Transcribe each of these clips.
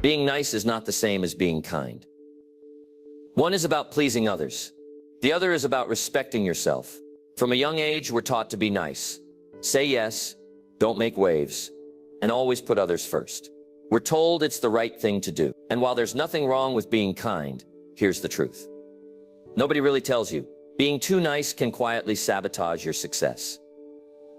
Being nice is not the same as being kind. One is about pleasing others. The other is about respecting yourself. From a young age, we're taught to be nice. Say yes, don't make waves, and always put others first. We're told it's the right thing to do. And while there's nothing wrong with being kind, here's the truth. Nobody really tells you. Being too nice can quietly sabotage your success.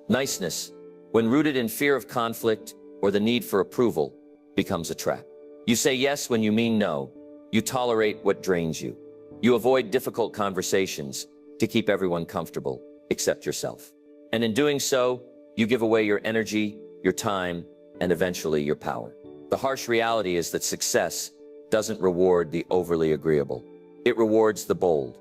Niceness, when rooted in fear of conflict or the need for approval, becomes a trap. You say yes when you mean no. You tolerate what drains you. You avoid difficult conversations to keep everyone comfortable, except yourself. And in doing so, you give away your energy, your time, and eventually your power. The harsh reality is that success doesn't reward the overly agreeable. It rewards the bold.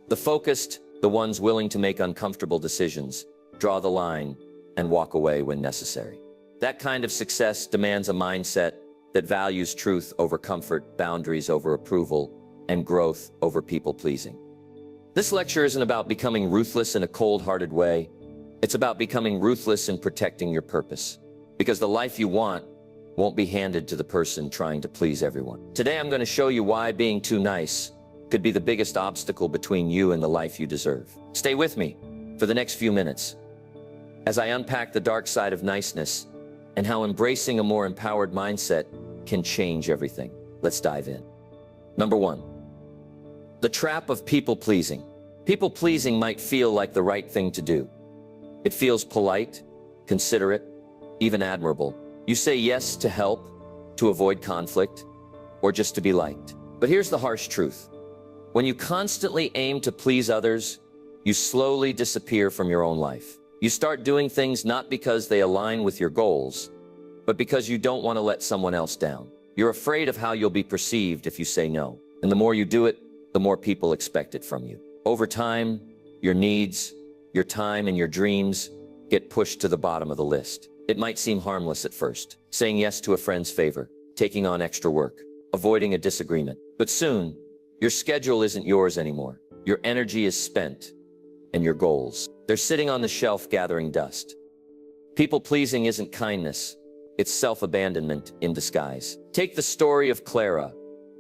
The focused, the ones willing to make uncomfortable decisions, draw the line, and walk away when necessary. That kind of success demands a mindset that values truth over comfort, boundaries over approval, and growth over people-pleasing. This lecture isn't about becoming ruthless in a cold-hearted way. It's about becoming ruthless in protecting your purpose. Because the life you want won't be handed to the person trying to please everyone. Today I'm going to show you why being too nice could be the biggest obstacle between you and the life you deserve. Stay with me for the next few minutes as I unpack the dark side of niceness and how embracing a more empowered mindset can change everything. Let's dive in. Number 1, the trap of people-pleasing. People-pleasing might feel like the right thing to do. It feels polite, considerate, even admirable. You say yes to help, to avoid conflict, or just to be liked. But here's the harsh truth. When you constantly aim to please others, you slowly disappear from your own life. You start doing things not because they align with your goals, but because you don't want to let someone else down. You're afraid of how you'll be perceived if you say no. And the more you do it, the more people expect it from you. Over time, your needs, your time, and your dreams get pushed to the bottom of the list. It might seem harmless at first, saying yes to a friend's favor, taking on extra work, avoiding a disagreement. But soon, your schedule isn't yours anymore. Your energy is spent, and your goals, they're sitting on the shelf gathering dust. People-pleasing isn't kindness. It's self-abandonment in disguise. Take the story of Clara,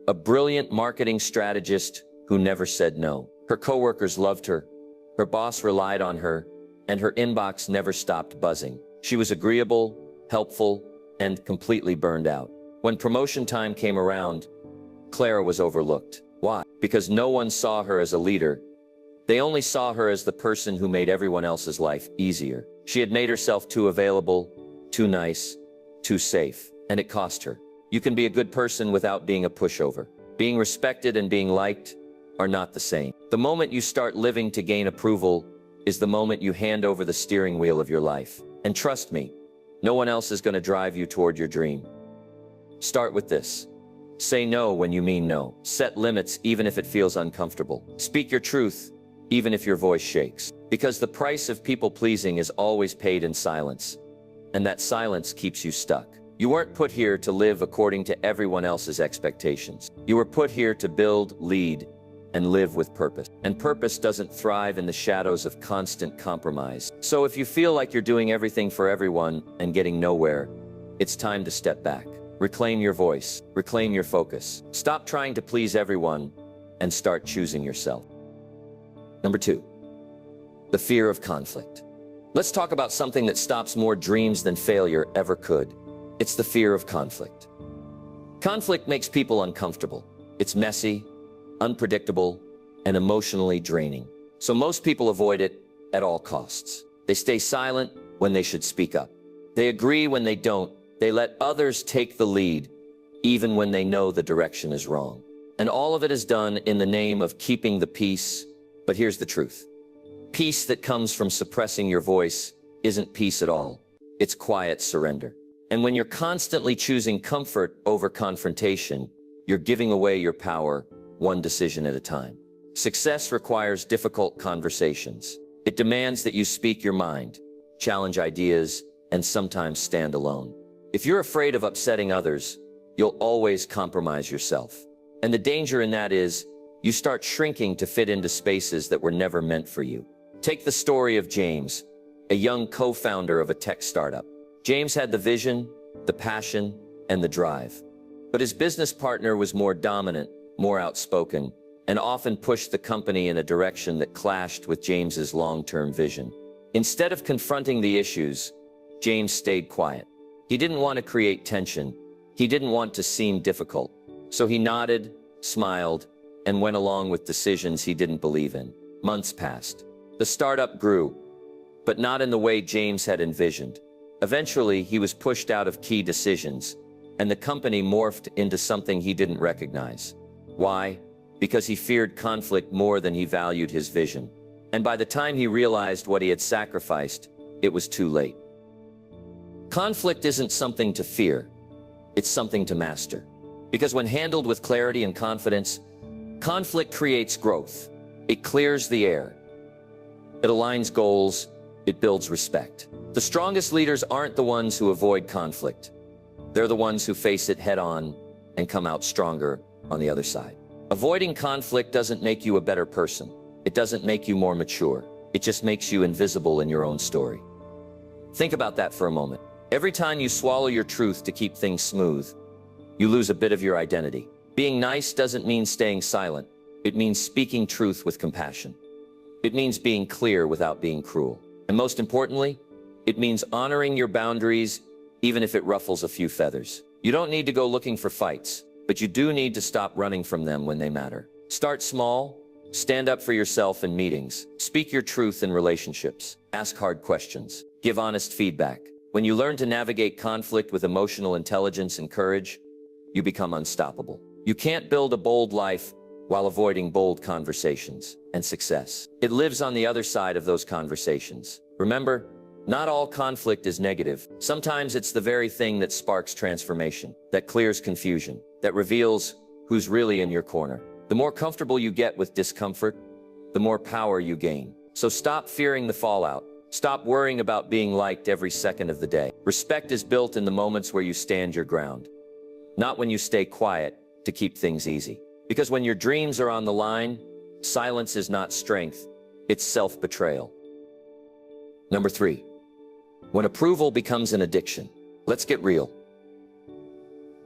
a brilliant marketing strategist who never said no. Her coworkers loved her, her boss relied on her, and her inbox never stopped buzzing. She was agreeable, helpful, and completely burned out. When promotion time came around, Clara was overlooked. Why? Because no one saw her as a leader. They only saw her as the person who made everyone else's life easier. She had made herself too available, too nice, too safe, and it cost her. You can be a good person without being a pushover. Being respected and being liked are not the same. The moment you start living to gain approval is the moment you hand over the steering wheel of your life. And trust me, no one else is going to drive you toward your dream. Start with this. Say no when you mean no. Set limits even if it feels uncomfortable. Speak your truth even if your voice shakes. Because the price of people-pleasing is always paid in silence. And that silence keeps you stuck. You weren't put here to live according to everyone else's expectations. You were put here to build, lead, and live with purpose. And purpose doesn't thrive in the shadows of constant compromise. So if you feel like you're doing everything for everyone and getting nowhere, it's time to step back. Reclaim your voice. Reclaim your focus. Stop trying to please everyone and start choosing yourself. Number 2, the fear of conflict. Let's talk about something that stops more dreams than failure ever could. It's the fear of conflict. Conflict makes people uncomfortable. It's messy, unpredictable, and emotionally draining. So most people avoid it at all costs. They stay silent when they should speak up. They agree when they don't. They let others take the lead, even when they know the direction is wrong. And all of it is done in the name of keeping the peace. But here's the truth. Peace that comes from suppressing your voice isn't peace at all. It's quiet surrender. And when you're constantly choosing comfort over confrontation, you're giving away your power one decision at a time. Success requires difficult conversations. It demands that you speak your mind, challenge ideas, and sometimes stand alone. If you're afraid of upsetting others, you'll always compromise yourself. And the danger in that is, you start shrinking to fit into spaces that were never meant for you. Take the story of James, a young co-founder of a tech startup. James had the vision, the passion, and the drive. But his business partner was more dominant, more outspoken, and often pushed the company in a direction that clashed with James's long-term vision. Instead of confronting the issues, James stayed quiet. He didn't want to create tension. He didn't want to seem difficult. So he nodded, smiled, and went along with decisions he didn't believe in. Months passed. The startup grew, but not in the way James had envisioned. Eventually, he was pushed out of key decisions, and the company morphed into something he didn't recognize. Why? Because he feared conflict more than he valued his vision. And by the time he realized what he had sacrificed, it was too late. Conflict isn't something to fear. It's something to master. Because when handled with clarity and confidence, conflict creates growth. It clears the air. It aligns goals. It builds respect. The strongest leaders aren't the ones who avoid conflict. They're the ones who face it head-on and come out stronger on the other side. Avoiding conflict doesn't make you a better person. It doesn't make you more mature. It just makes you invisible in your own story. Think about that for a moment. Every time you swallow your truth to keep things smooth, you lose a bit of your identity. Being nice doesn't mean staying silent. It means speaking truth with compassion. It means being clear without being cruel. And most importantly, it means honoring your boundaries even if it ruffles a few feathers. You don't need to go looking for fights, but you do need to stop running from them when they matter. Start small, stand up for yourself in meetings, speak your truth in relationships, ask hard questions, give honest feedback. When you learn to navigate conflict with emotional intelligence and courage, you become unstoppable. You can't build a bold life while avoiding bold conversations and success. It lives on the other side of those conversations. Remember, not all conflict is negative. Sometimes it's the very thing that sparks transformation, that clears confusion, that reveals who's really in your corner. The more comfortable you get with discomfort, the more power you gain. So stop fearing the fallout. Stop worrying about being liked every second of the day. Respect is built in the moments where you stand your ground, not when you stay quiet to keep things easy. Because when your dreams are on the line, silence is not strength, it's self-betrayal. Number 3, when approval becomes an addiction. Let's get real.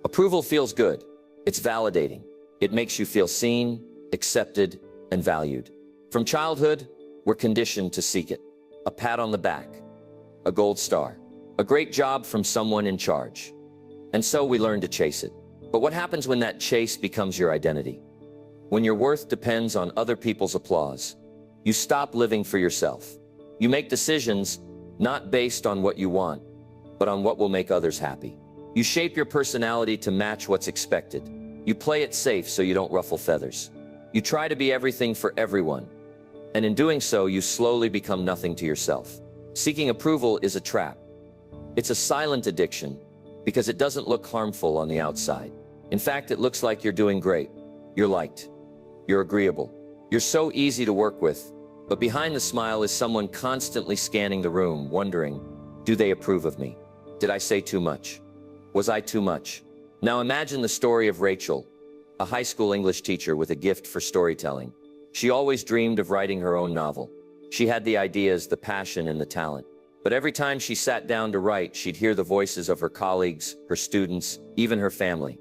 Approval feels good. It's validating. It makes you feel seen, accepted, and valued. From childhood, we're conditioned to seek it. A pat on the back, a gold star, a great job from someone in charge. And so we learn to chase it. But what happens when that chase becomes your identity? When your worth depends on other people's applause, you stop living for yourself. You make decisions not based on what you want, but on what will make others happy. You shape your personality to match what's expected. You play it safe so you don't ruffle feathers. You try to be everything for everyone. And in doing so, you slowly become nothing to yourself. Seeking approval is a trap. It's a silent addiction because it doesn't look harmful on the outside. In fact, it looks like you're doing great. You're liked. You're agreeable. You're so easy to work with. But behind the smile is someone constantly scanning the room, wondering, do they approve of me? Did I say too much? Was I too much? Now imagine the story of Rachel, a high school English teacher with a gift for storytelling. She always dreamed of writing her own novel. She had the ideas, the passion, and the talent. But every time she sat down to write, she'd hear the voices of her colleagues, her students, even her family.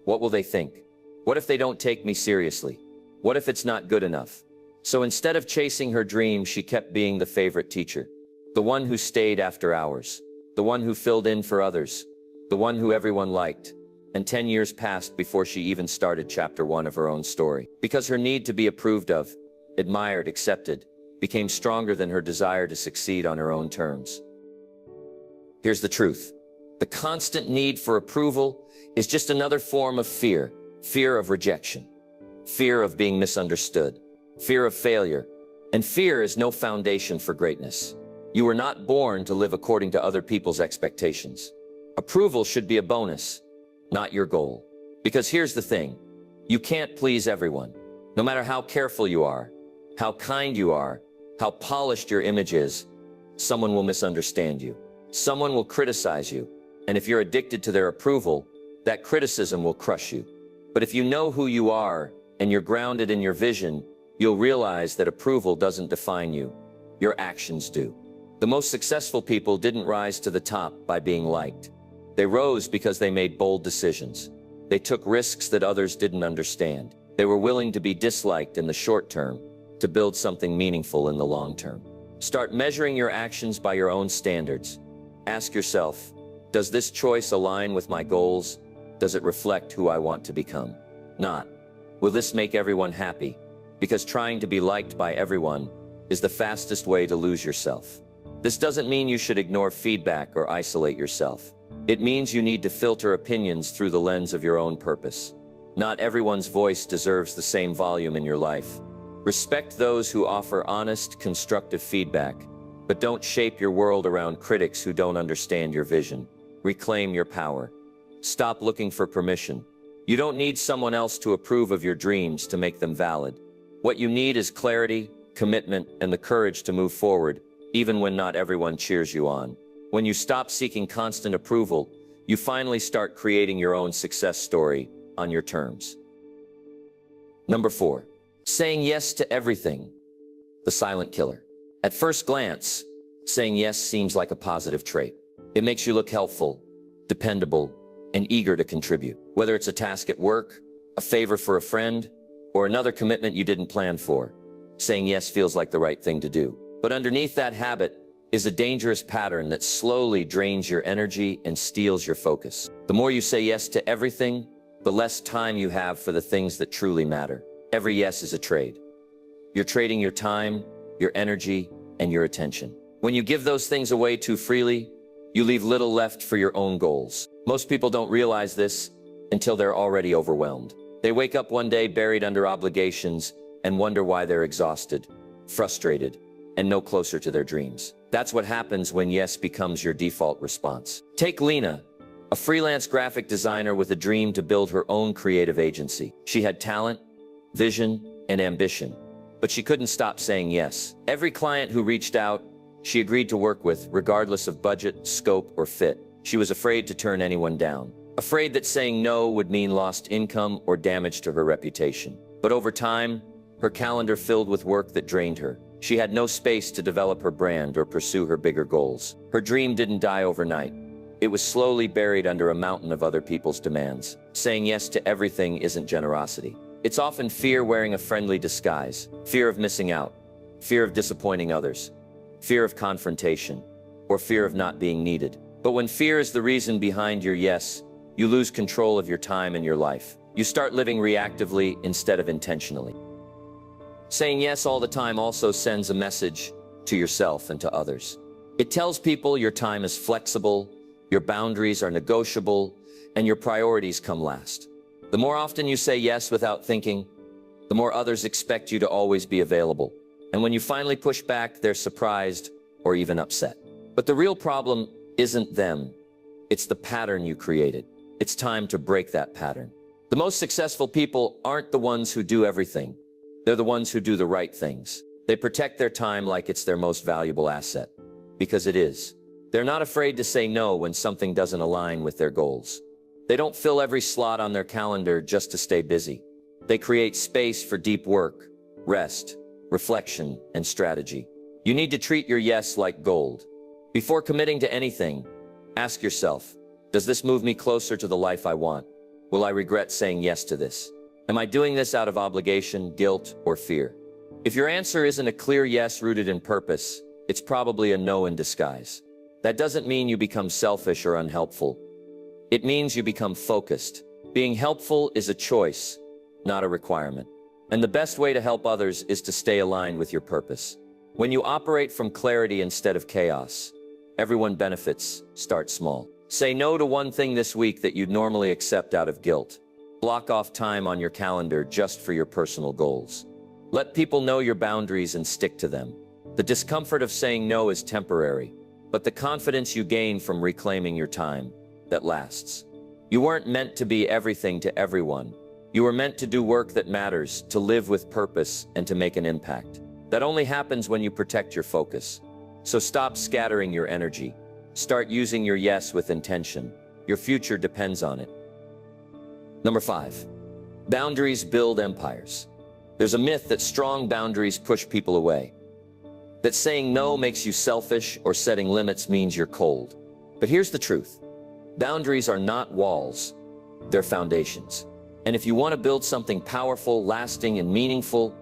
What will they think? What if they don't take me seriously? What if it's not good enough? So instead of chasing her dream, she kept being the favorite teacher, the one who stayed after hours, the one who filled in for others, the one who everyone liked. And 10 years passed before she even started chapter 1 of her own story. Because her need to be approved of, admired, accepted, became stronger than her desire to succeed on her own terms. Here's the truth. The constant need for approval is just another form of fear. Fear of rejection, fear of being misunderstood, fear of failure. And fear is no foundation for greatness. You were not born to live according to other people's expectations. Approval should be a bonus, not your goal. Because here's the thing, you can't please everyone. No matter how careful you are, how kind you are, how polished your image is, someone will misunderstand you. Someone will criticize you. And if you're addicted to their approval, that criticism will crush you. But if you know who you are and you're grounded in your vision, you'll realize that approval doesn't define you. Your actions do. The most successful people didn't rise to the top by being liked. They rose because they made bold decisions. They took risks that others didn't understand. They were willing to be disliked in the short term to build something meaningful in the long term. Start measuring your actions by your own standards. Ask yourself, does this choice align with my goals? Does it reflect who I want to become? Not, will this make everyone happy? Because trying to be liked by everyone is the fastest way to lose yourself. This doesn't mean you should ignore feedback or isolate yourself. It means you need to filter opinions through the lens of your own purpose. Not everyone's voice deserves the same volume in your life. Respect those who offer honest, constructive feedback, but don't shape your world around critics who don't understand your vision. Reclaim your power. Stop looking for permission. You don't need someone else to approve of your dreams to make them valid. What you need is clarity, commitment, and the courage to move forward, even when not everyone cheers you on. When you stop seeking constant approval, you finally start creating your own success story on your terms. Number 4. Saying yes to everything. The silent killer. At first glance, saying yes seems like a positive trait. It makes you look helpful, dependable, and eager to contribute. Whether it's a task at work, a favor for a friend, or another commitment you didn't plan for, saying yes feels like the right thing to do. But underneath that habit is a dangerous pattern that slowly drains your energy and steals your focus. The more you say yes to everything, the less time you have for the things that truly matter. Every yes is a trade. You're trading your time, your energy, and your attention. When you give those things away too freely, you leave little left for your own goals. Most people don't realize this until they're already overwhelmed. They wake up one day buried under obligations and wonder why they're exhausted, frustrated, and no closer to their dreams. That's what happens when yes becomes your default response. Take Lena, a freelance graphic designer with a dream to build her own creative agency. She had talent, vision, and ambition, but she couldn't stop saying yes. Every client who reached out, she agreed to work with, regardless of budget, scope, or fit. She was afraid to turn anyone down, afraid that saying no would mean lost income or damage to her reputation. But over time, her calendar filled with work that drained her. She had no space to develop her brand or pursue her bigger goals. Her dream didn't die overnight. It was slowly buried under a mountain of other people's demands. Saying yes to everything isn't generosity. It's often fear wearing a friendly disguise. Fear of missing out, fear of disappointing others, fear of confrontation, or fear of not being needed. But when fear is the reason behind your yes, you lose control of your time and your life. You start living reactively instead of intentionally. Saying yes all the time also sends a message to yourself and to others. It tells people your time is flexible, your boundaries are negotiable, and your priorities come last. The more often you say yes without thinking, the more others expect you to always be available. And when you finally push back, they're surprised or even upset. But the real problem isn't them. It's the pattern you created. It's time to break that pattern. The most successful people aren't the ones who do everything. They're the ones who do the right things. They protect their time like it's their most valuable asset, because it is. They're not afraid to say no when something doesn't align with their goals. They don't fill every slot on their calendar just to stay busy. They create space for deep work, rest, reflection, and strategy. You need to treat your yes like gold. Before committing to anything, ask yourself, does this move me closer to the life I want? Will I regret saying yes to this? Am I doing this out of obligation, guilt, or fear? If your answer isn't a clear yes rooted in purpose, it's probably a no in disguise. That doesn't mean you become selfish or unhelpful. It means you become focused. Being helpful is a choice, not a requirement. And the best way to help others is to stay aligned with your purpose. When you operate from clarity instead of chaos, everyone benefits. Start small. Say no to one thing this week that you'd normally accept out of guilt. Block off time on your calendar just for your personal goals. Let people know your boundaries and stick to them. The discomfort of saying no is temporary, but the confidence you gain from reclaiming your time, that lasts. You weren't meant to be everything to everyone. You were meant to do work that matters, to live with purpose, and to make an impact. That only happens when you protect your focus. So stop scattering your energy. Start using your yes with intention. Your future depends on it. Number 5. Boundaries build empires. There's a myth that strong boundaries push people away. That saying no makes you selfish or setting limits means you're cold. But here's the truth. Boundaries are not walls. they're foundations. And if you want to build something powerful, lasting, and meaningful,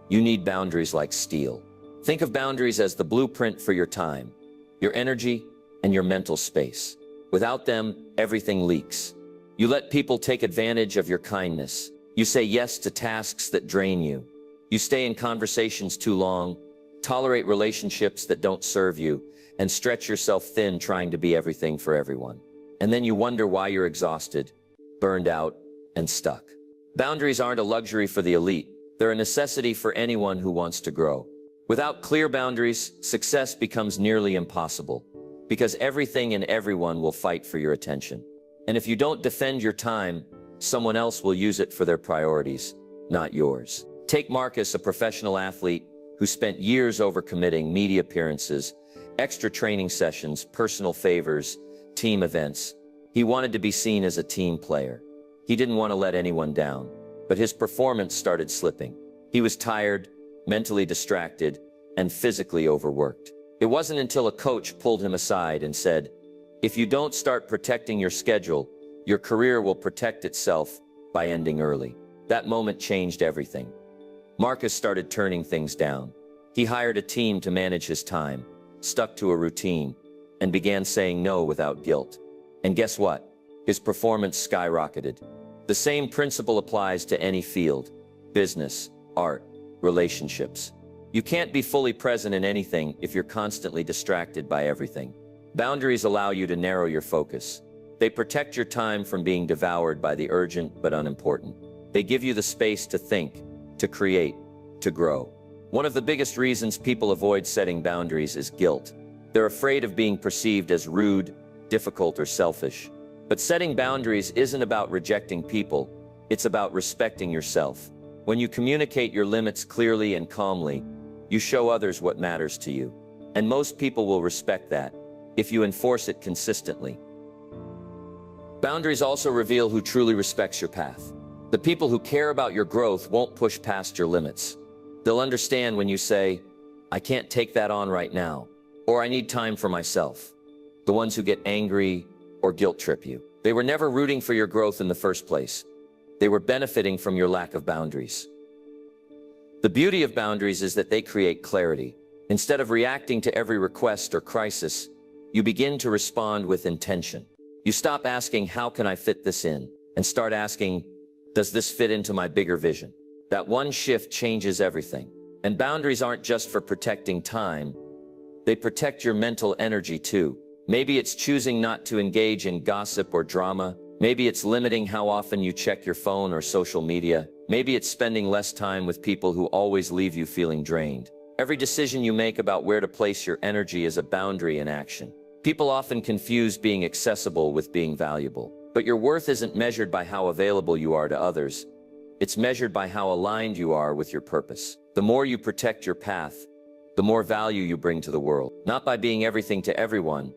you need boundaries like steel. Think of boundaries as the blueprint for your time, your energy, and your mental space. Without them, everything leaks. You let people take advantage of your kindness. You say yes to tasks that drain you. You stay in conversations too long, tolerate relationships that don't serve you, and stretch yourself thin trying to be everything for everyone. And then you wonder why you're exhausted, burned out, and stuck. Boundaries aren't a luxury for the elite. They're a necessity for anyone who wants to grow. Without clear boundaries, success becomes nearly impossible, because everything and everyone will fight for your attention. And if you don't defend your time, someone else will use it for their priorities, not yours. Take Marcus, a professional athlete who spent years overcommitting media appearances, extra training sessions, personal favors, team events. He wanted to be seen as a team player. He didn't want to let anyone down, but his performance started slipping. He was tired, mentally distracted, and physically overworked. It wasn't until a coach pulled him aside and said, "If you don't start protecting your schedule, your career will protect itself by ending early." That moment changed everything. Marcus started turning things down. He hired a team to manage his time, stuck to a routine, and began saying no without guilt. And guess what? His performance skyrocketed. The same principle applies to any field: business, art, relationships. You can't be fully present in anything if you're constantly distracted by everything. Boundaries allow you to narrow your focus. They protect your time from being devoured by the urgent but unimportant. They give you the space to think, to create, to grow. One of the biggest reasons people avoid setting boundaries is guilt. They're afraid of being perceived as rude, difficult, or selfish. But setting boundaries isn't about rejecting people, it's about respecting yourself. When you communicate your limits clearly and calmly, you show others what matters to you. And most people will respect that, if you enforce it consistently. Boundaries also reveal who truly respects your path. The people who care about your growth won't push past your limits. They'll understand when you say, "I can't take that on right now," or "I need time for myself." The ones who get angry or guilt trip you, they were never rooting for your growth in the first place. They were benefiting from your lack of boundaries. The beauty of boundaries is that they create clarity. Instead of reacting to every request or crisis, you begin to respond with intention. You stop asking, "How can I fit this in?" and start asking, "Does this fit into my bigger vision?" That one shift changes everything. And boundaries aren't just for protecting time. They protect your mental energy too. Maybe it's choosing not to engage in gossip or drama. Maybe it's limiting how often you check your phone or social media. Maybe it's spending less time with people who always leave you feeling drained. Every decision you make about where to place your energy is a boundary in action. People often confuse being accessible with being valuable. But your worth isn't measured by how available you are to others. It's measured by how aligned you are with your purpose. The more you protect your path, the more value you bring to the world. Not by being everything to everyone,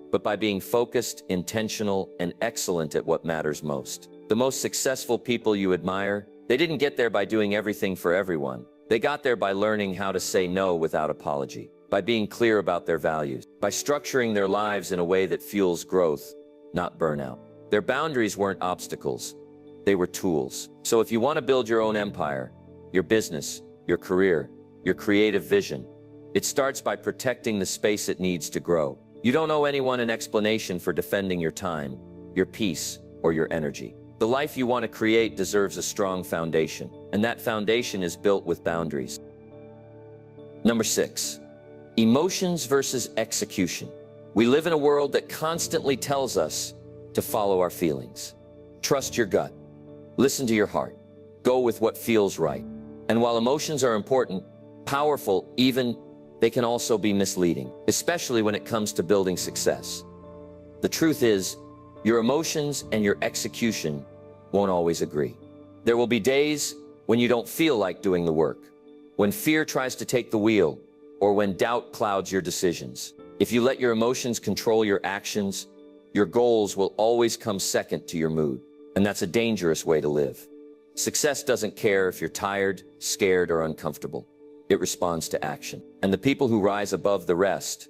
but by being focused, intentional, and excellent at what matters most. The most successful people you admire, they didn't get there by doing everything for everyone. They got there by learning how to say no without apology, by being clear about their values, by structuring their lives in a way that fuels growth, not burnout. Their boundaries weren't obstacles, they were tools. So if you want to build your own empire, your business, your career, your creative vision, it starts by protecting the space it needs to grow. You don't owe anyone an explanation for defending your time, your peace, or your energy. The life you want to create deserves a strong foundation, and that foundation is built with boundaries. Number 6, emotions versus execution. We live in a world that constantly tells us to follow our feelings. Trust your gut. Listen to your heart. Go with what feels right. And while emotions are important, powerful, even, they can also be misleading, especially when it comes to building success. The truth is, your emotions and your execution won't always agree. There will be days when you don't feel like doing the work, when fear tries to take the wheel, or when doubt clouds your decisions. If you let your emotions control your actions, your goals will always come second to your mood. And that's a dangerous way to live. Success doesn't care if you're tired, scared, or uncomfortable. It responds to action. And the people who rise above the rest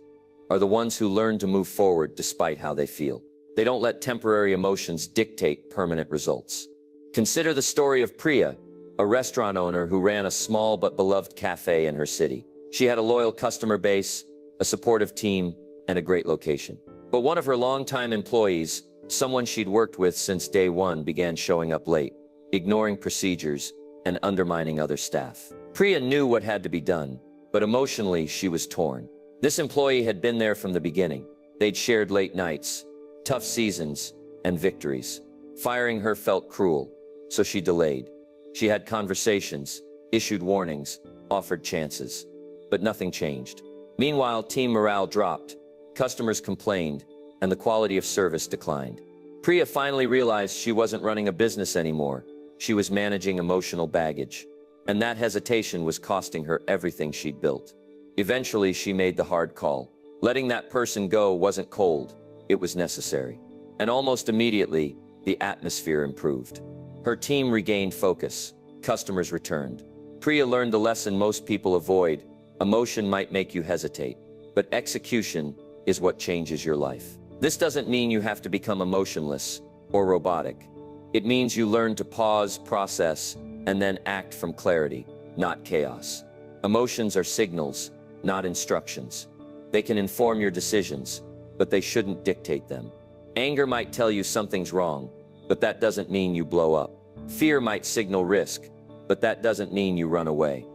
are the ones who learn to move forward despite how they feel. They don't let temporary emotions dictate permanent results. Consider the story of Priya, a restaurant owner who ran a small but beloved cafe in her city. She had a loyal customer base, a supportive team, and a great location. But one of her longtime employees, someone she'd worked with since day one, began showing up late, ignoring procedures, and undermining other staff. Priya knew what had to be done, but emotionally she was torn. This employee had been there from the beginning. They'd shared late nights, tough seasons, and victories. Firing her felt cruel, so she delayed. She had conversations, issued warnings, offered chances, but nothing changed. Meanwhile, team morale dropped, customers complained, and the quality of service declined. Priya finally realized she wasn't running a business anymore. She was managing emotional baggage, and that hesitation was costing her everything she'd built. Eventually, she made the hard call. Letting that person go wasn't cold, it was necessary. And almost immediately, the atmosphere improved. Her team regained focus. Customers returned. Priya learned the lesson most people avoid. Emotion might make you hesitate, but execution is what changes your life. This doesn't mean you have to become emotionless or robotic. It means you learn to pause, process, and then act from clarity, not chaos. Emotions are signals, not instructions. They can inform your decisions, but they shouldn't dictate them. Anger might tell you something's wrong, but that doesn't mean you blow up. Fear might signal risk, but that doesn't mean you run away.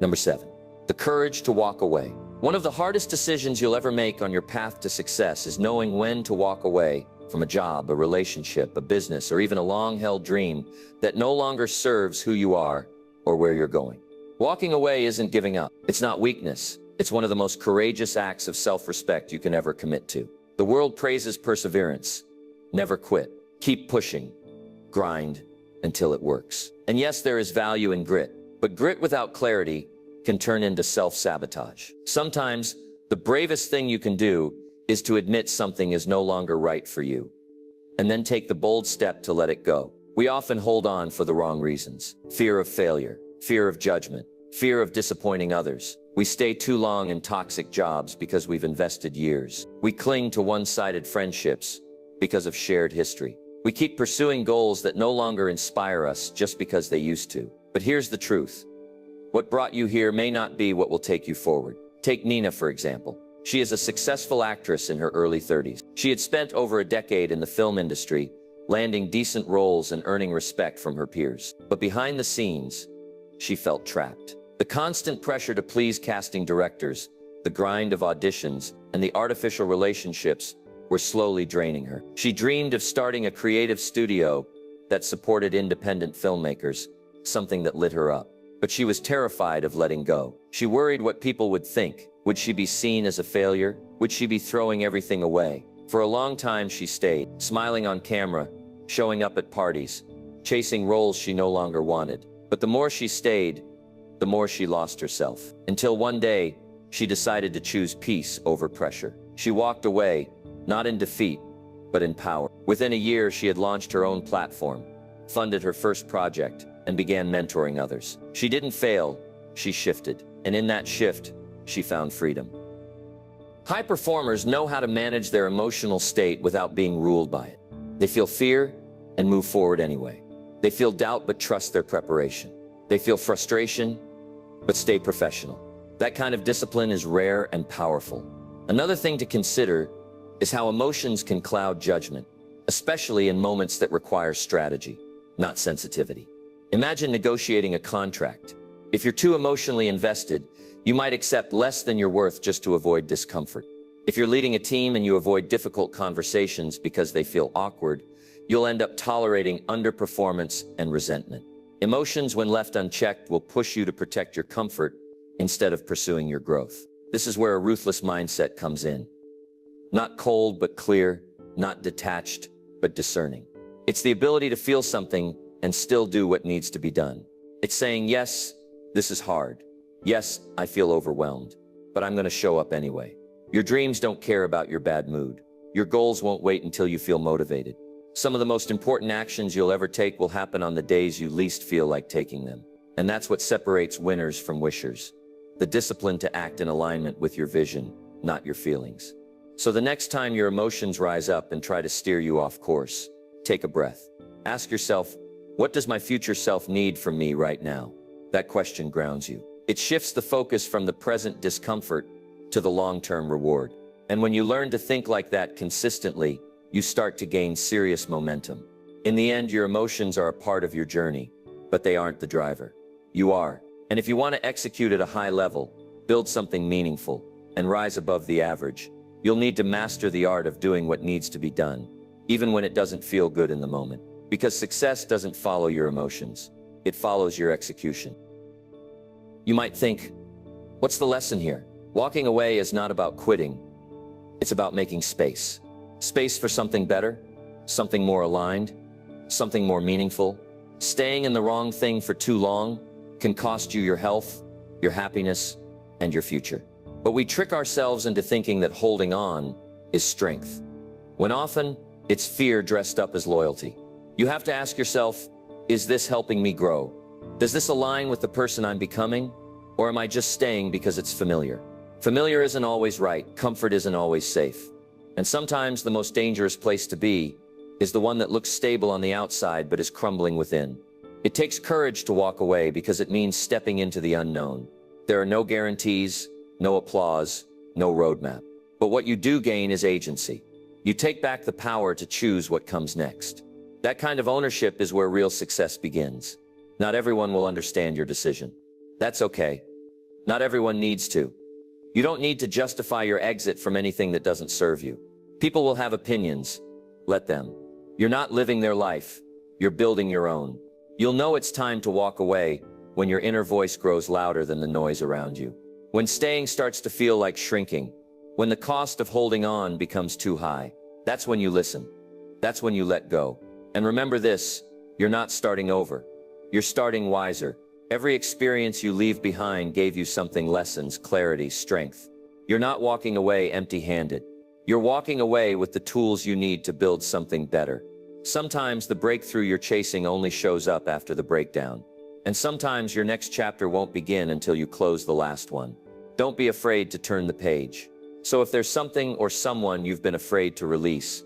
Number 7, the courage to walk away. One of the hardest decisions you'll ever make on your path to success is knowing when to walk away from a job, a relationship, a business, or even a long-held dream that no longer serves who you are or where you're going. Walking away isn't giving up. It's not weakness. It's one of the most courageous acts of self-respect you can ever commit to. The world praises perseverance. Never quit. Keep pushing. Grind until it works. And yes, there is value in grit, but grit without clarity can turn into self-sabotage. Sometimes, the bravest thing you can do is to admit something is no longer right for you, and then take the bold step to let it go. We often hold on for the wrong reasons. Fear of failure, fear of judgment, fear of disappointing others. We stay too long in toxic jobs because we've invested years. We cling to one-sided friendships because of shared history. We keep pursuing goals that no longer inspire us just because they used to. But here's the truth. What brought you here may not be what will take you forward. Take Nina, for example. She is a successful actress in her early 30s. She had spent over a decade in the film industry, landing decent roles and earning respect from her peers. But behind the scenes, she felt trapped. The constant pressure to please casting directors, the grind of auditions, and the artificial relationships were slowly draining her. She dreamed of starting a creative studio that supported independent filmmakers, something that lit her up. But she was terrified of letting go. She worried what people would think. Would she be seen as a failure? Would she be throwing everything away? For a long time she stayed, smiling on camera, showing up at parties, chasing roles she no longer wanted. But the more she stayed, the more she lost herself. Until one day, she decided to choose peace over pressure. She walked away, not in defeat, but in power. Within a year, she had launched her own platform, funded her first project, and began mentoring others. She didn't fail, she shifted. And in that shift, she found freedom. High performers know how to manage their emotional state without being ruled by it. They feel fear and move forward anyway. They feel doubt but trust their preparation. They feel frustration but stay professional. That kind of discipline is rare and powerful. Another thing to consider is how emotions can cloud judgment, especially in moments that require strategy, not sensitivity. Imagine negotiating a contract. If you're too emotionally invested, you might accept less than you're worth just to avoid discomfort. If you're leading a team and you avoid difficult conversations because they feel awkward, you'll end up tolerating underperformance and resentment. Emotions, when left unchecked, will push you to protect your comfort instead of pursuing your growth. This is where a ruthless mindset comes in. Not cold but clear, not detached but discerning. It's the ability to feel something and still do what needs to be done. It's saying, yes, this is hard. Yes, I feel overwhelmed, but I'm going to show up anyway. Your dreams don't care about your bad mood. Your goals won't wait until you feel motivated. Some of the most important actions you'll ever take will happen on the days you least feel like taking them. And that's what separates winners from wishers. The discipline to act in alignment with your vision, not your feelings. So the next time your emotions rise up and try to steer you off course, take a breath. Ask yourself, what does my future self need from me right now? That question grounds you. It shifts the focus from the present discomfort to the long-term reward. And when you learn to think like that consistently, you start to gain serious momentum. In the end, your emotions are a part of your journey, but they aren't the driver. You are. And if you want to execute at a high level, build something meaningful, and rise above the average, you'll need to master the art of doing what needs to be done, even when it doesn't feel good in the moment. Because success doesn't follow your emotions, it follows your execution. You might think, what's the lesson here? Walking away is not about quitting, it's about making space. Space for something better, something more aligned, something more meaningful. Staying in the wrong thing for too long can cost you your health, your happiness, and your future. But we trick ourselves into thinking that holding on is strength, when often it's fear dressed up as loyalty. You have to ask yourself, is this helping me grow? Does this align with the person I'm becoming? Or am I just staying because it's familiar? Familiar isn't always right, comfort isn't always safe. And sometimes the most dangerous place to be is the one that looks stable on the outside but is crumbling within. It takes courage to walk away because it means stepping into the unknown. There are no guarantees, no applause, no roadmap. But what you do gain is agency. You take back the power to choose what comes next. That kind of ownership is where real success begins. Not everyone will understand your decision. That's okay. Not everyone needs to. You don't need to justify your exit from anything that doesn't serve you. People will have opinions. Let them. You're not living their life. You're building your own. You'll know it's time to walk away when your inner voice grows louder than the noise around you. When staying starts to feel like shrinking. When the cost of holding on becomes too high. That's when you listen. That's when you let go. And remember this, you're not starting over. You're starting wiser. Every experience you leave behind gave you something: lessons, clarity, strength. You're not walking away empty-handed. You're walking away with the tools you need to build something better. Sometimes the breakthrough you're chasing only shows up after the breakdown. And sometimes your next chapter won't begin until you close the last one. Don't be afraid to turn the page. So if there's something or someone you've been afraid to release,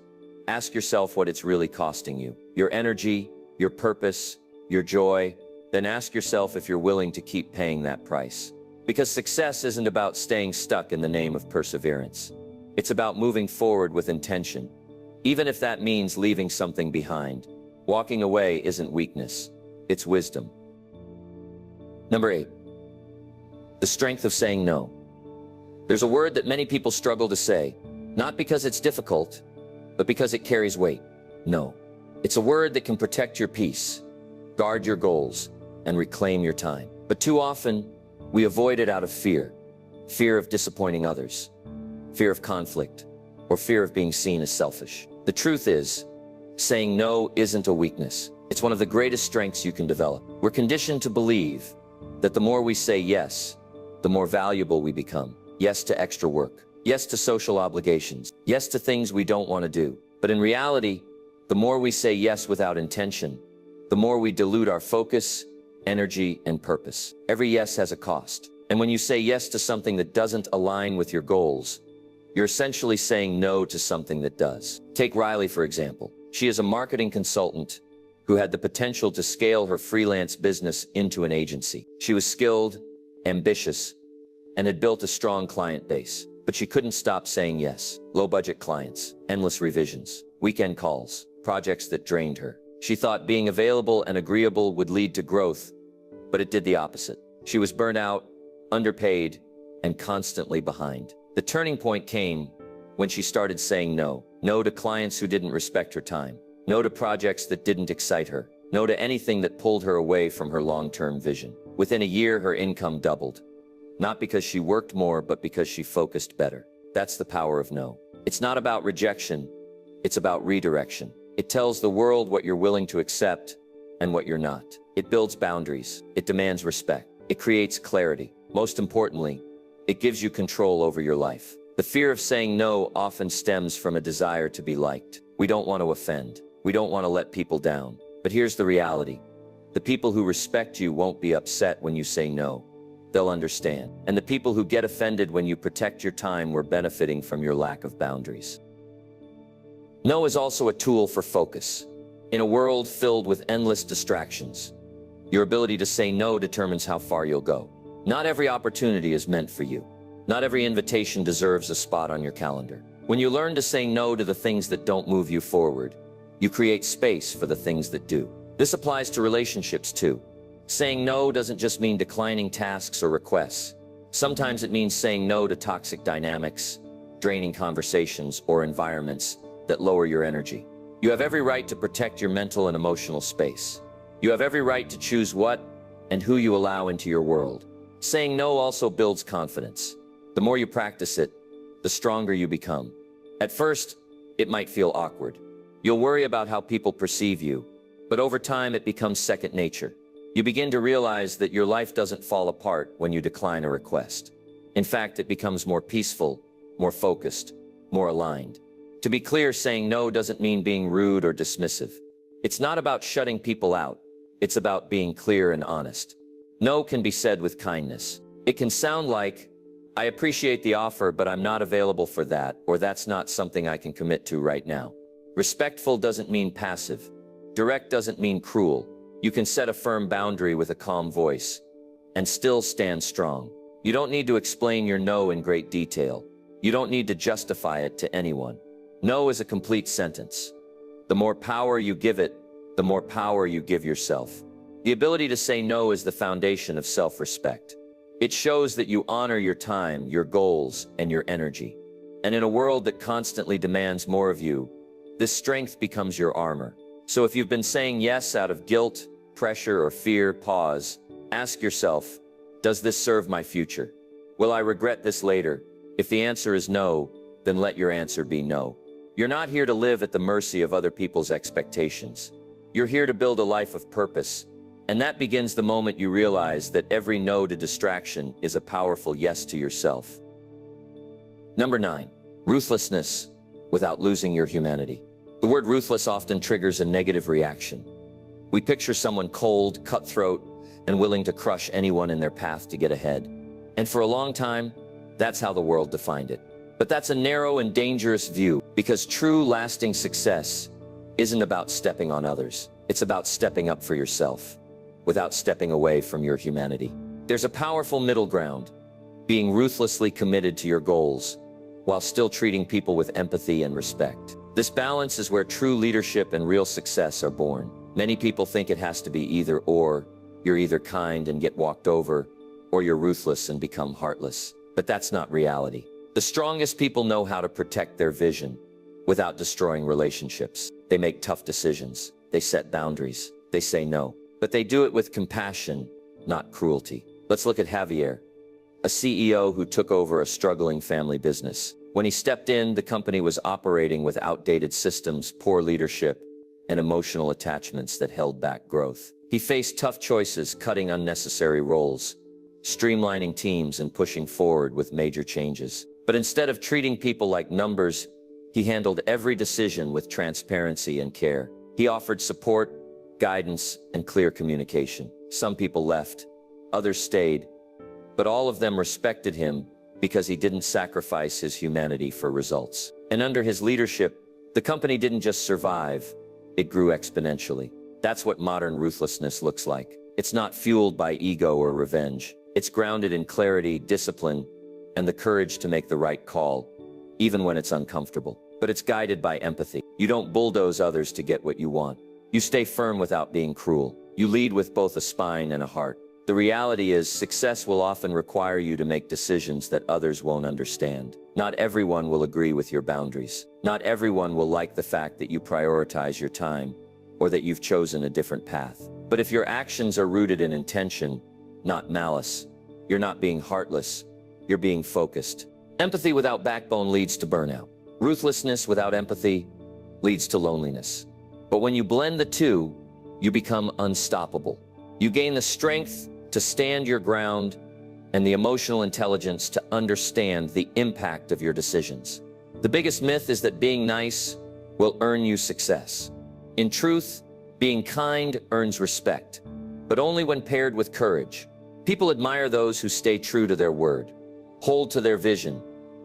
ask yourself what it's really costing you. Your energy, your purpose, your joy. Then ask yourself if you're willing to keep paying that price. Because success isn't about staying stuck in the name of perseverance. It's about moving forward with intention, even if that means leaving something behind. Walking away isn't weakness, it's wisdom. Number 8, the strength of saying no. There's a word that many people struggle to say, not because it's difficult, but because it carries weight. No. It's a word that can protect your peace, guard your goals, and reclaim your time. But too often, we avoid it out of fear. Fear of disappointing others, fear of conflict, or fear of being seen as selfish. The truth is, saying no isn't a weakness. It's one of the greatest strengths you can develop. We're conditioned to believe that the more we say yes, the more valuable we become. Yes to extra work. Yes to social obligations. Yes to things we don't want to do. But in reality, the more we say yes without intention, the more we dilute our focus, energy, and purpose. Every yes has a cost. And when you say yes to something that doesn't align with your goals, you're essentially saying no to something that does. Take Riley, for example. She is a marketing consultant who had the potential to scale her freelance business into an agency. She was skilled, ambitious, and had built a strong client base. But she couldn't stop saying yes. Low-budget clients, endless revisions, weekend calls, projects that drained her. She thought being available and agreeable would lead to growth, but it did the opposite. She was burnt out, underpaid, and constantly behind. The turning point came when she started saying no. No to clients who didn't respect her time. No to projects that didn't excite her. No to anything that pulled her away from her long-term vision. Within a year, her income doubled. Not because she worked more, but because she focused better. That's the power of no. It's not about rejection, it's about redirection. It tells the world what you're willing to accept and what you're not. It builds boundaries. It demands respect. It creates clarity. Most importantly, it gives you control over your life. The fear of saying no often stems from a desire to be liked. We don't want to offend. We don't want to let people down. But here's the reality. The people who respect you won't be upset when you say no. they'll understand. And the people who get offended when you protect your time were benefiting from your lack of boundaries. No is also a tool for focus. In a world filled with endless distractions, your ability to say no determines how far you'll go. Not every opportunity is meant for you. Not every invitation deserves a spot on your calendar. When you learn to say no to the things that don't move you forward, you create space for the things that do. This applies to relationships too. Saying no doesn't just mean declining tasks or requests. Sometimes it means saying no to toxic dynamics, draining conversations, or environments that lower your energy. You have every right to protect your mental and emotional space. You have every right to choose what and who you allow into your world. Saying no also builds confidence. The more you practice it, the stronger you become. At first, it might feel awkward. You'll worry about how people perceive you, but over time it becomes second nature. You begin to realize that your life doesn't fall apart when you decline a request. In fact, it becomes more peaceful, more focused, more aligned. To be clear, saying no doesn't mean being rude or dismissive. It's not about shutting people out. It's about being clear and honest. No can be said with kindness. It can sound like, "I appreciate the offer, but I'm not available for that," or "That's not something I can commit to right now." Respectful doesn't mean passive. Direct doesn't mean cruel. You can set a firm boundary with a calm voice and still stand strong. You don't need to explain your no in great detail. You don't need to justify it to anyone. No is a complete sentence. The more power you give it, the more power you give yourself. The ability to say no is the foundation of self-respect. It shows that you honor your time, your goals, and your energy. And in a world that constantly demands more of you, this strength becomes your armor. So if you've been saying yes out of guilt, pressure, or fear, pause. Ask yourself, does this serve my future? Will I regret this later? If the answer is no, then let your answer be no. You're not here to live at the mercy of other people's expectations. You're here to build a life of purpose. And that begins the moment you realize that every no to distraction is a powerful yes to yourself. Number 9, ruthlessness without losing your humanity. The word ruthless often triggers a negative reaction. We picture someone cold, cutthroat, and willing to crush anyone in their path to get ahead. And for a long time, that's how the world defined it. But that's a narrow and dangerous view, because true, lasting success isn't about stepping on others. It's about stepping up for yourself, without stepping away from your humanity. There's a powerful middle ground, being ruthlessly committed to your goals, while still treating people with empathy and respect. This balance is where true leadership and real success are born. Many people think it has to be either or. You're either kind and get walked over, or you're ruthless and become heartless. But that's not reality. The strongest people know how to protect their vision without destroying relationships. They make tough decisions. They set boundaries. They say no. But they do it with compassion, not cruelty. Let's look at Javier, a CEO who took over a struggling family business. When he stepped in, the company was operating with outdated systems, poor leadership, and emotional attachments that held back growth. He faced tough choices, cutting unnecessary roles, streamlining teams, and pushing forward with major changes. But instead of treating people like numbers, he handled every decision with transparency and care. He offered support, guidance, and clear communication. Some people left, others stayed, but all of them respected him because he didn't sacrifice his humanity for results. And under his leadership, the company didn't just survive, it grew exponentially. That's what modern ruthlessness looks like. It's not fueled by ego or revenge. It's grounded in clarity, discipline, and the courage to make the right call, even when it's uncomfortable. But it's guided by empathy. You don't bulldoze others to get what you want. You stay firm without being cruel. You lead with both a spine and a heart. The reality is, success will often require you to make decisions that others won't understand. Not everyone will agree with your boundaries. Not everyone will like the fact that you prioritize your time, or that you've chosen a different path. But if your actions are rooted in intention, not malice, you're not being heartless, you're being focused. Empathy without backbone leads to burnout. Ruthlessness without empathy leads to loneliness. But when you blend the two, you become unstoppable. You gain the strength to stand your ground and the emotional intelligence to understand the impact of your decisions. The biggest myth is that being nice will earn you success. In truth, being kind earns respect, but only when paired with courage. People admire those who stay true to their word, hold to their vision,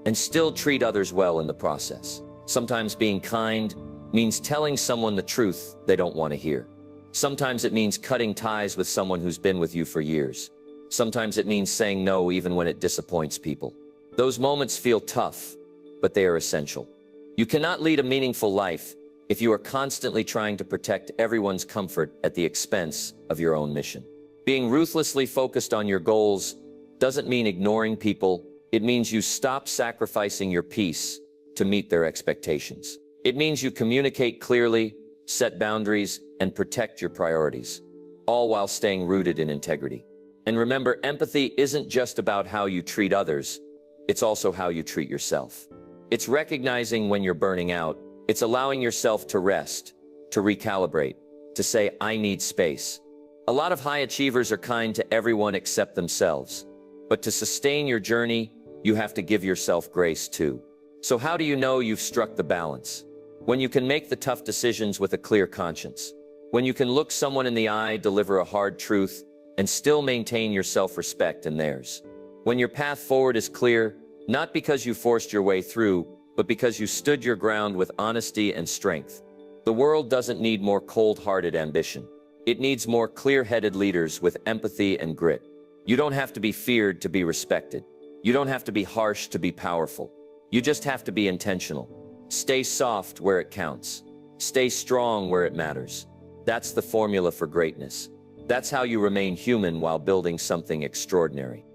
and still treat others well in the process. Sometimes being kind means telling someone the truth they don't want to hear. Sometimes it means cutting ties with someone who's been with you for years. Sometimes it means saying no even when it disappoints people. Those moments feel tough, but they are essential. You cannot lead a meaningful life if you are constantly trying to protect everyone's comfort at the expense of your own mission. Being ruthlessly focused on your goals doesn't mean ignoring people. It means you stop sacrificing your peace to meet their expectations. It means you communicate clearly, set boundaries, and protect your priorities, all while staying rooted in integrity. And remember, empathy isn't just about how you treat others, it's also how you treat yourself. It's recognizing when you're burning out. It's allowing yourself to rest, to recalibrate, to say, I need space. A lot of high achievers are kind to everyone except themselves. But to sustain your journey, you have to give yourself grace too. So how do you know you've struck the balance? When you can make the tough decisions with a clear conscience. When you can look someone in the eye, deliver a hard truth, and still maintain your self-respect and theirs. When your path forward is clear, not because you forced your way through, but because you stood your ground with honesty and strength. The world doesn't need more cold-hearted ambition. It needs more clear-headed leaders with empathy and grit. You don't have to be feared to be respected. You don't have to be harsh to be powerful. You just have to be intentional. Stay soft where it counts. Stay strong where it matters. That's the formula for greatness. That's how you remain human while building something extraordinary.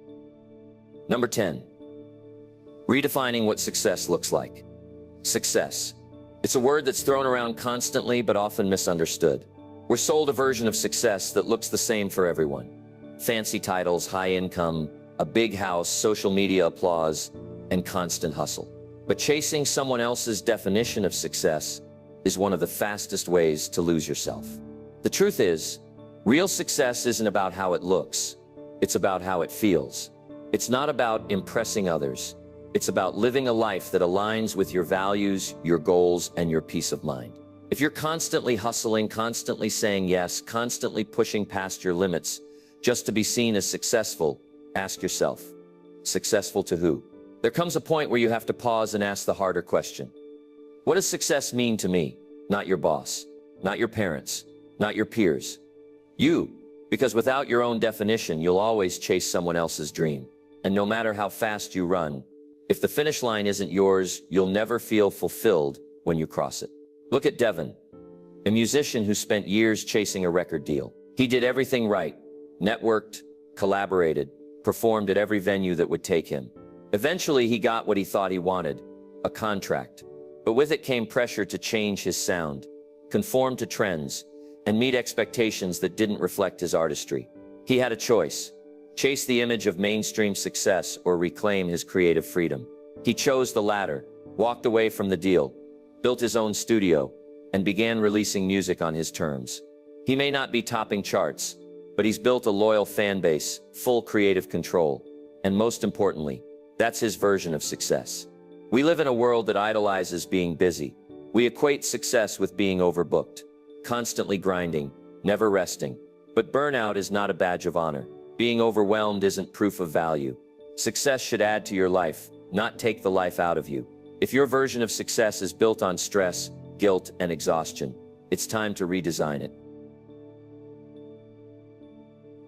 Number 10. Redefining what success looks like. Success. It's a word that's thrown around constantly but often misunderstood. We're sold a version of success that looks the same for everyone. Fancy titles, high income, a big house, social media applause, and constant hustle. But chasing someone else's definition of success is one of the fastest ways to lose yourself. The truth is, real success isn't about how it looks. It's about how it feels. It's not about impressing others. It's about living a life that aligns with your values, your goals, and your peace of mind. If you're constantly hustling, constantly saying yes, constantly pushing past your limits, just to be seen as successful, ask yourself, successful to who? There comes a point where you have to pause and ask the harder question. What does success mean to me? Not your boss, not your parents, not your peers. You, because without your own definition, you'll always chase someone else's dream. And no matter how fast you run, if the finish line isn't yours, you'll never feel fulfilled when you cross it. Look at Devon, a musician who spent years chasing a record deal. He did everything right, networked, collaborated, performed at every venue that would take him. Eventually, he got what he thought he wanted, a contract. But with it came pressure to change his sound, conform to trends, and meet expectations that didn't reflect his artistry. He had a choice: chase the image of mainstream success or reclaim his creative freedom. He chose the latter, walked away from the deal, built his own studio, and began releasing music on his terms. He may not be topping charts, but he's built a loyal fan base, full creative control, and most importantly, that's his version of success. We live in a world that idolizes being busy. We equate success with being overbooked, constantly grinding, never resting. But burnout is not a badge of honor. Being overwhelmed isn't proof of value. Success should add to your life, not take the life out of you. If your version of success is built on stress, guilt, and exhaustion, it's time to redesign it.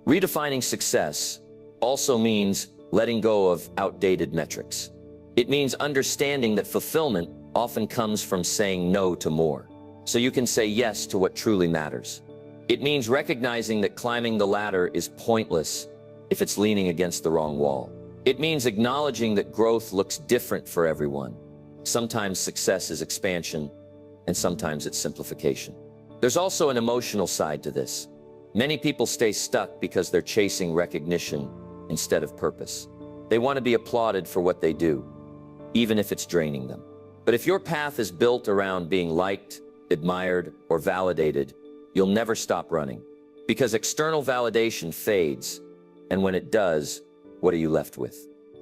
Redefining success also means letting go of outdated metrics. It means understanding that fulfillment often comes from saying no to more, so you can say yes to what truly matters. It means recognizing that climbing the ladder is pointless if it's leaning against the wrong wall. It means acknowledging that growth looks different for everyone. Sometimes success is expansion, and sometimes it's simplification. There's also an emotional side to this. Many people stay stuck because they're chasing recognition instead of purpose. They want to be applauded for what they do, even if it's draining them. But if your path is built around being liked, admired, or validated, you'll never stop running. Because external validation fades, and when it does, what are you left with?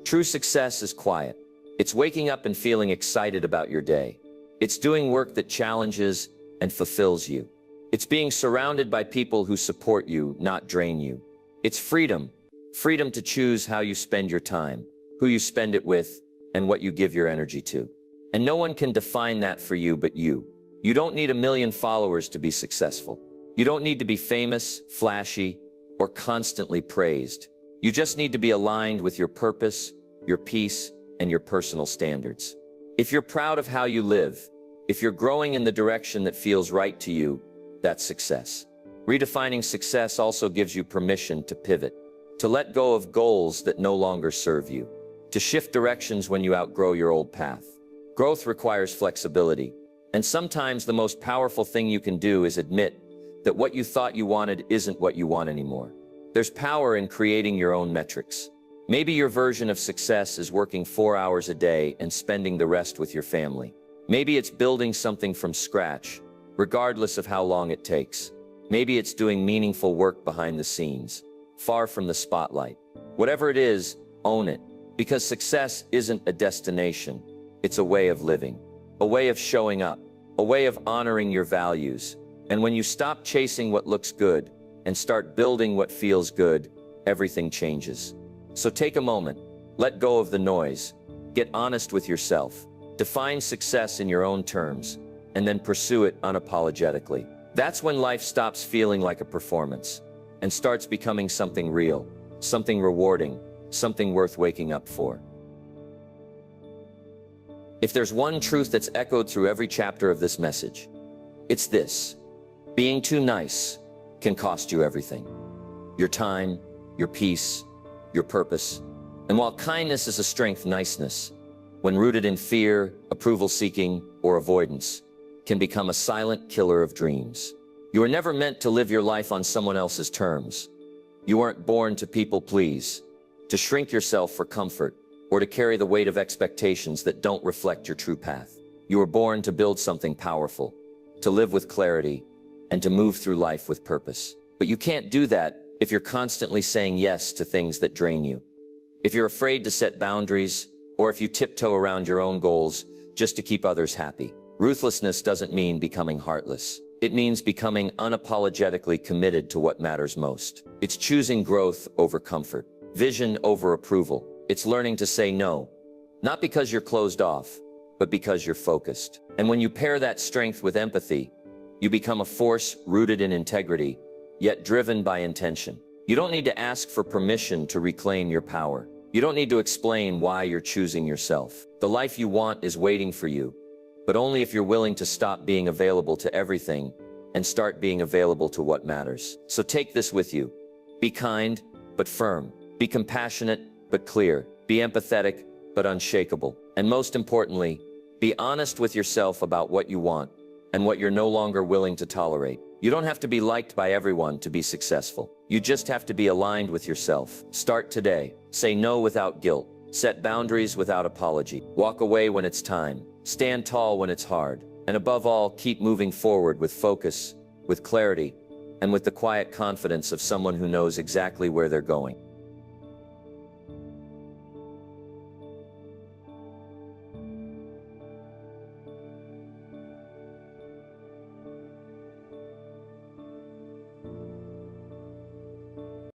True success is quiet. It's waking up and feeling excited about your day. It's doing work that challenges and fulfills you. It's being surrounded by people who support you, not drain you. It's freedom, Freedom to choose how you spend your time, who you spend it with, and what you give your energy to. And no one can define that for you but you. You don't need 1 million followers to be successful. You don't need to be famous, flashy, or constantly praised. You just need to be aligned with your purpose, your peace, and your personal standards. If you're proud of how you live, if you're growing in the direction that feels right to you, that's success. Redefining success also gives you permission to pivot, to let go of goals that no longer serve you, to shift directions when you outgrow your old path. Growth requires flexibility, and sometimes the most powerful thing you can do is admit that what you thought you wanted isn't what you want anymore. There's power in creating your own metrics. Maybe your version of success is working 4 hours a day and spending the rest with your family. Maybe it's building something from scratch, regardless of how long it takes. Maybe it's doing meaningful work behind the scenes, far from the spotlight. Whatever it is, own it, because success isn't a destination. It's a way of living, a way of showing up, a way of honoring your values. And when you stop chasing what looks good and start building what feels good, everything changes. So take a moment, let go of the noise, get honest with yourself, define success in your own terms, and then pursue it unapologetically. That's when life stops feeling like a performance and starts becoming something real, something rewarding, something worth waking up for. If there's one truth that's echoed through every chapter of this message, it's this: being too nice can cost you everything. Your time, your peace, your purpose. And while kindness is a strength, niceness, when rooted in fear, approval-seeking, or avoidance, can become a silent killer of dreams. You were never meant to live your life on someone else's terms. You weren't born to people please, to shrink yourself for comfort, or to carry the weight of expectations that don't reflect your true path. You were born to build something powerful, to live with clarity, and to move through life with purpose. But you can't do that if you're constantly saying yes to things that drain you. If you're afraid to set boundaries, or if you tiptoe around your own goals just to keep others happy. Ruthlessness doesn't mean becoming heartless. It means becoming unapologetically committed to what matters most. It's choosing growth over comfort, vision over approval. It's learning to say no, not because you're closed off, but because you're focused. And when you pair that strength with empathy, you become a force rooted in integrity, yet driven by intention. You don't need to ask for permission to reclaim your power. You don't need to explain why you're choosing yourself. The life you want is waiting for you, but only if you're willing to stop being available to everything and start being available to what matters. So take this with you. Be kind, but firm. Be compassionate, but clear. Be empathetic, but unshakable. And most importantly, be honest with yourself about what you want and what you're no longer willing to tolerate. You don't have to be liked by everyone to be successful. You just have to be aligned with yourself. Start today. Say no without guilt. Set boundaries without apology. Walk away when it's time. Stand tall when it's hard. And above all, keep moving forward with focus, with clarity, and with the quiet confidence of someone who knows exactly where they're going.